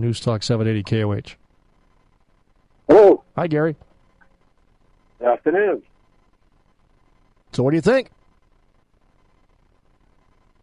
News Talk 780 KOH. Hello. Hi, Gary. Good afternoon. So what do you think?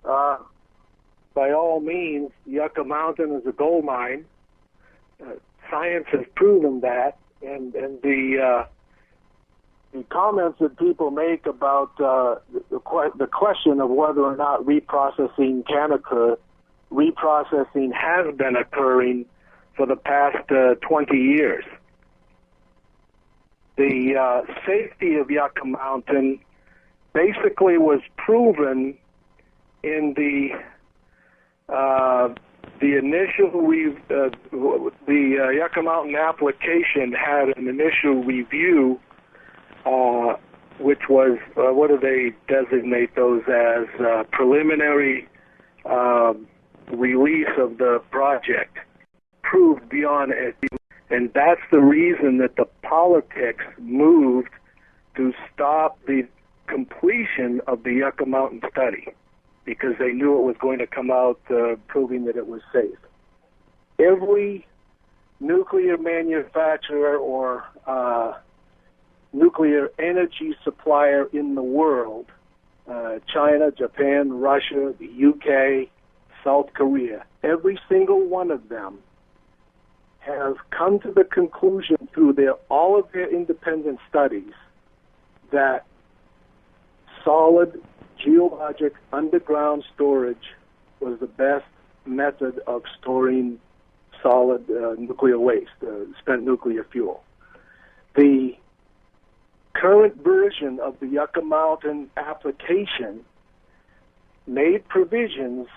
By all means, Yucca Mountain is a gold mine. Science has proven that, and the comments that people make about the question of whether or not reprocessing can occur, reprocessing has been occurring for the past 20 years. The safety of Yucca Mountain basically was proven in the initial the Yucca Mountain application had an initial review, which was what do they designate those as? Preliminary release of the project, proved beyond it, and that's the reason that the politics moved to stop the completion of the Yucca Mountain study, because they knew it was going to come out proving that it was safe. Every nuclear manufacturer or nuclear energy supplier in the world, China, Japan, Russia, the UK, South Korea, every single one of them has come to the conclusion through all of their independent studies that solid geologic underground storage was the best method of storing solid nuclear waste, spent nuclear fuel. The current version of the Yucca Mountain application made provisions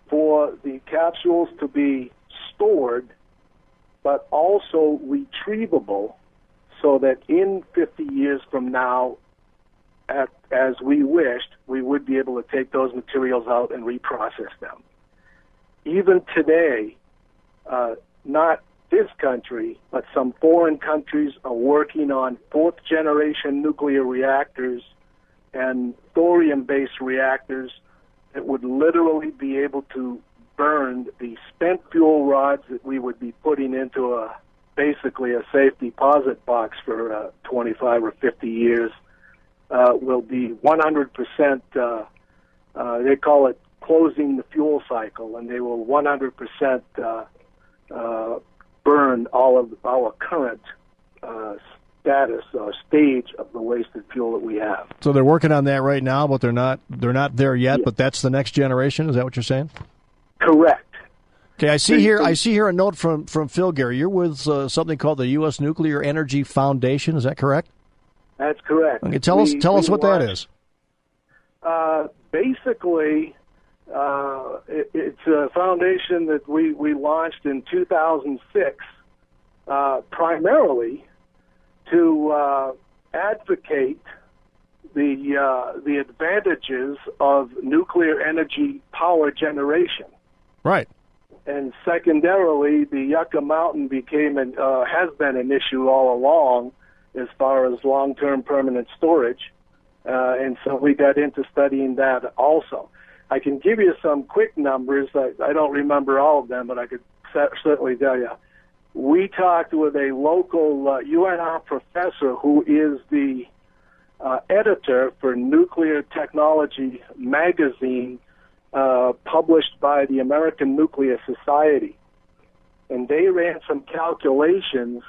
for the capsules to be stored, but also retrievable, so that in 50 years from now, as we wished, we would be able to take those materials out and reprocess them. Even today, not this country, but some foreign countries are working on fourth-generation nuclear reactors and thorium-based reactors that would literally be able to burn the spent fuel rods that we would be putting into basically a safe deposit box for 25 or 50 years. Will be 100%, they call it closing the fuel cycle, and they will 100% burn all of our current status or stage of the wasted fuel that we have. So they're working on that right now, but they're not there yet, but that's the next generation? Is that what you're saying? Correct. Okay, I see here a note from Phil, Gary. You're with something called the U.S. Nuclear Energy Foundation, is that correct? That's correct. Okay, tell us what that is. Basically, it's a foundation that we launched in 2006, primarily to advocate the advantages of nuclear energy power generation. Right. And secondarily, the Yucca Mountain has been an issue all along, as far as long-term permanent storage, and so we got into studying that also. I can give you some quick numbers. I don't remember all of them, but I could certainly tell you. We talked with a local UNR professor who is the editor for Nuclear Technology magazine, published by the American Nuclear Society. And they ran some calculations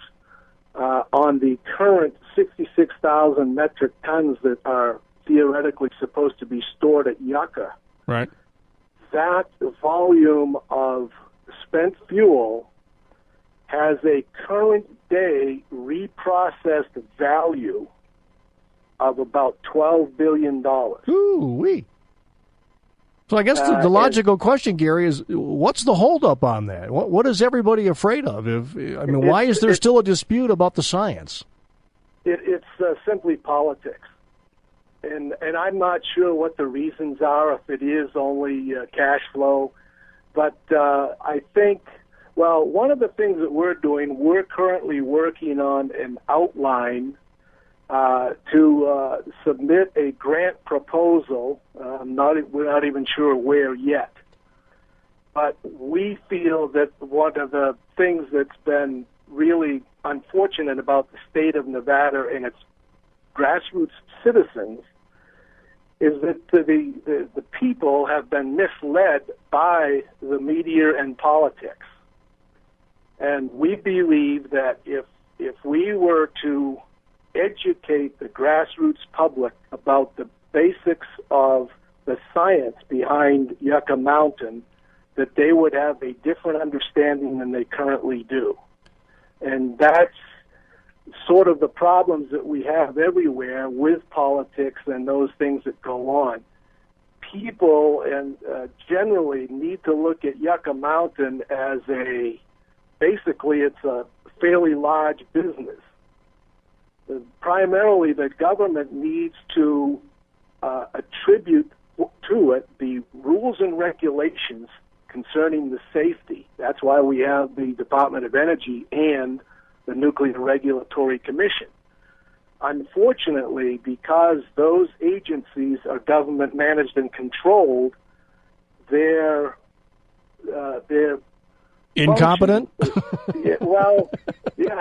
on the current 66,000 metric tons that are theoretically supposed to be stored at Yucca. Right. That volume of spent fuel has a current day reprocessed value of about $12 billion. Ooh-wee. So I guess the logical question, Gary, is what's the holdup on that? What is everybody afraid of? Why is there still a dispute about the science? It's simply politics, and I'm not sure what the reasons are. If it is only cash flow, but I think, well, one of the things that we're currently working on an outline to submit a grant proposal. We're not even sure where yet, But we feel that one of the things that's been really unfortunate about the state of Nevada and its grassroots citizens is that the people have been misled by the media and politics. And we believe that if we were to educate the grassroots public about the basics of the science behind Yucca Mountain, that they would have a different understanding than they currently do. And that's sort of the problems that we have everywhere with politics and those things that go on. People and generally need to look at Yucca Mountain as basically it's a fairly large business. Primarily, the government needs to attribute to it the rules and regulations concerning the safety. That's why we have the Department of Energy and the Nuclear Regulatory Commission. Unfortunately, because those agencies are government managed and controlled, they're incompetent?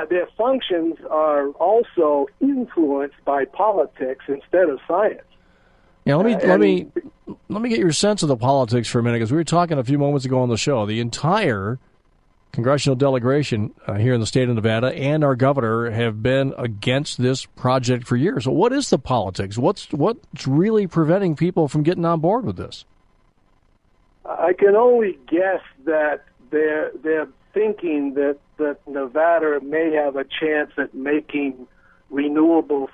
Their functions are also influenced by politics instead of science. Yeah, let me get your sense of the politics for a minute, because we were talking a few moments ago on the show. The entire congressional delegation here in the state of Nevada and our governor have been against this project for years. So what is the politics? What's really preventing people from getting on board with this? I can only guess that they're thinking that Nevada may have a chance at making renewable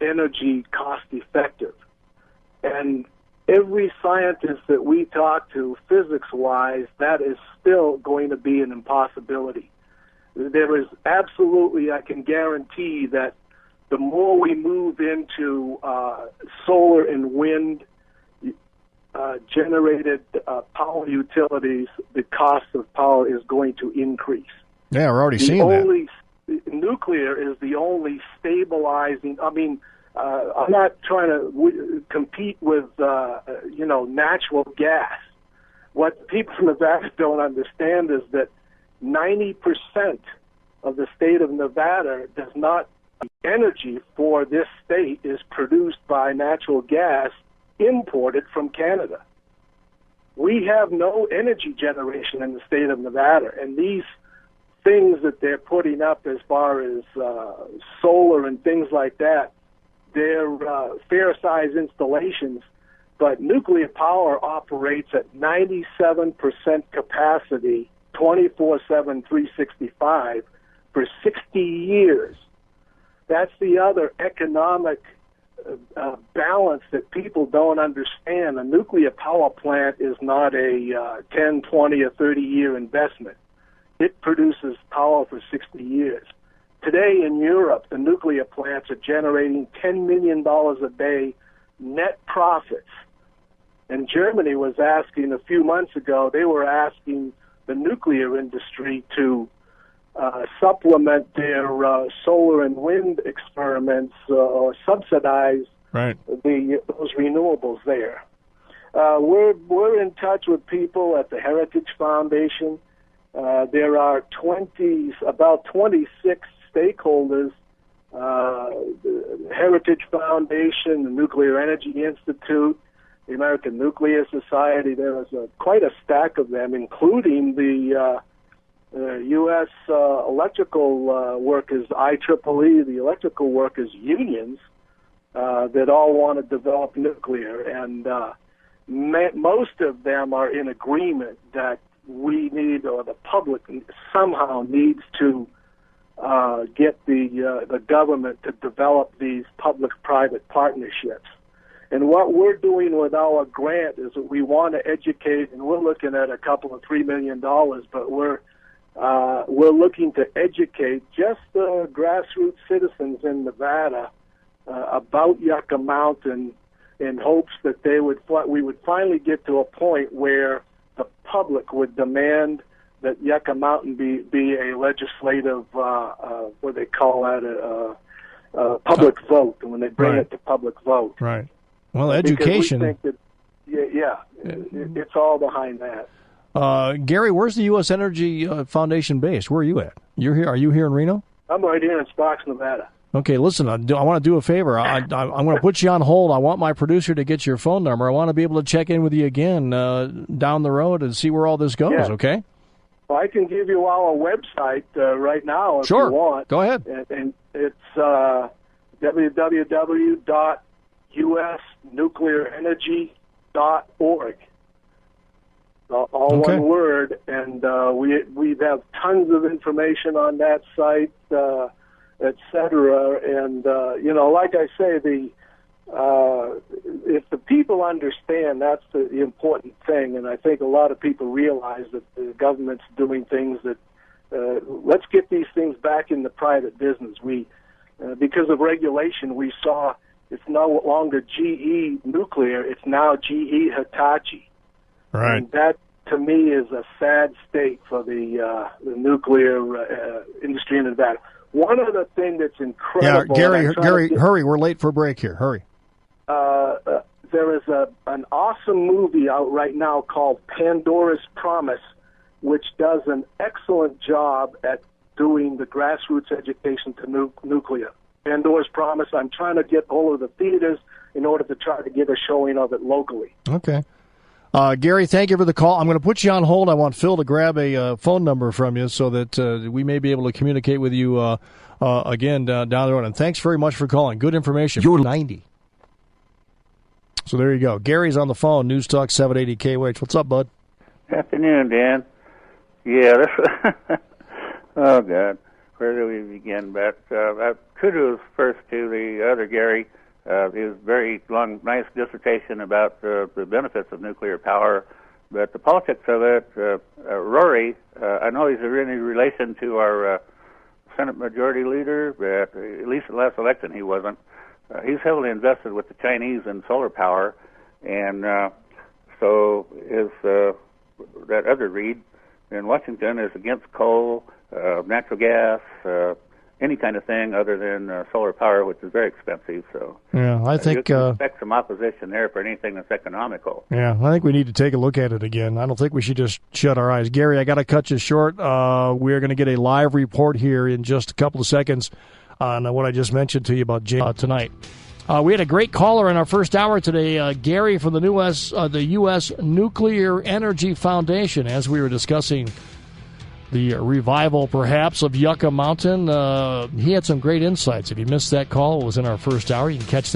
energy cost effective. And every scientist that we talk to, physics-wise, that is still going to be an impossibility. There is absolutely, I can guarantee that the more we move into solar and wind generated power utilities, the cost of power is going to increase. Yeah, we're already seeing that. Nuclear is the only stabilizing. I mean, I'm not trying to compete with, natural gas. What people in Nevada don't understand is that 90% of the state of Nevada does not, energy for this state is produced by natural gas imported from Canada. We have no energy generation in the state of Nevada, and these things that they're putting up as far as solar and things like that, they're fair-sized installations, but nuclear power operates at 97% capacity, 24/7, 365, for 60 years. That's the other economic balance that people don't understand. A nuclear power plant is not a 10, 20, or 30-year investment. It produces power for 60 years. Today in Europe, the nuclear plants are generating $10 million a day net profits. And Germany was asking a few months ago, they were asking the nuclear industry to supplement their solar and wind experiments or subsidize those renewables there. We're in touch with people at the Heritage Foundation. There are about 26 stakeholders, the Heritage Foundation, the Nuclear Energy Institute, the American Nuclear Society. There is quite a stack of them, including the U.S. electrical workers, IEEE, the electrical workers unions, that all want to develop nuclear. And most of them are in agreement that we need, or the public somehow needs to get the government to develop these public-private partnerships. And what we're doing with our grant is that we want to educate, and we're looking at a couple of $3 million, but we're looking to educate just the grassroots citizens in Nevada about Yucca Mountain, in hopes that we would finally get to a point where the public would demand that Yucca Mountain be a legislative, what they call that, a public vote, and when they bring it to public vote. Right. Well, education. Because we think that, it's all behind that. Gary, where's the U.S. Energy Foundation based? Where are you at? You're here. Are you here in Reno? I'm right here in Sparks, Nevada. Okay, listen, I want to do a favor. I'm going to put you on hold. I want my producer to get your phone number. I want to be able to check in with you again down the road and see where all this goes, okay? Well, I can give you our website right now if you want. Go ahead. And it's www.usnuclearenergy.org. All one word. And we have tons of information on that site, et cetera. And, like I say, if the people understand, that's the important thing. And I think a lot of people realize that the government's doing things that, let's get these things back in the private business. Because of regulation, we saw it's no longer GE Nuclear, it's now GE Hitachi. Right. And that, to me, is a sad state for the nuclear industry in Nevada. One other thing that's incredible... Yeah, Gary, hurry. We're late for a break here. Hurry. There is an awesome movie out right now called Pandora's Promise, which does an excellent job at doing the grassroots education to nuclear. Pandora's Promise, I'm trying to get hold of the theaters in order to try to get a showing of it locally. Okay. Gary, thank you for the call. I'm going to put you on hold. I want Phil to grab a phone number from you so that we may be able to communicate with you again down the road. And thanks very much for calling. Good information. You're 90. So there you go. Gary's on the phone, News Talk 780 KOH. What's up, bud? Afternoon, Dan. Yeah, oh, God. Where do we begin? But kudos first to the other Gary. His very long, nice dissertation about the benefits of nuclear power. But the politics of it, Rory, I know he's in any relation to our Senate Majority Leader, but at least the last election he wasn't. He's heavily invested with the Chinese in solar power, and so is that other Reed in Washington is against coal, natural gas, any kind of thing other than solar power, which is very expensive. So yeah, I think you can expect some opposition there for anything that's economical. Yeah, I think we need to take a look at it again. I don't think we should just shut our eyes. Gary, I got to cut you short. We're going to get a live report here in just a couple of seconds on what I just mentioned to you about tonight. We had a great caller in our first hour today, Gary from the U.S. Nuclear Energy Foundation, as we were discussing the revival, perhaps, of Yucca Mountain. He had some great insights. If you missed that call, it was in our first hour. You can catch that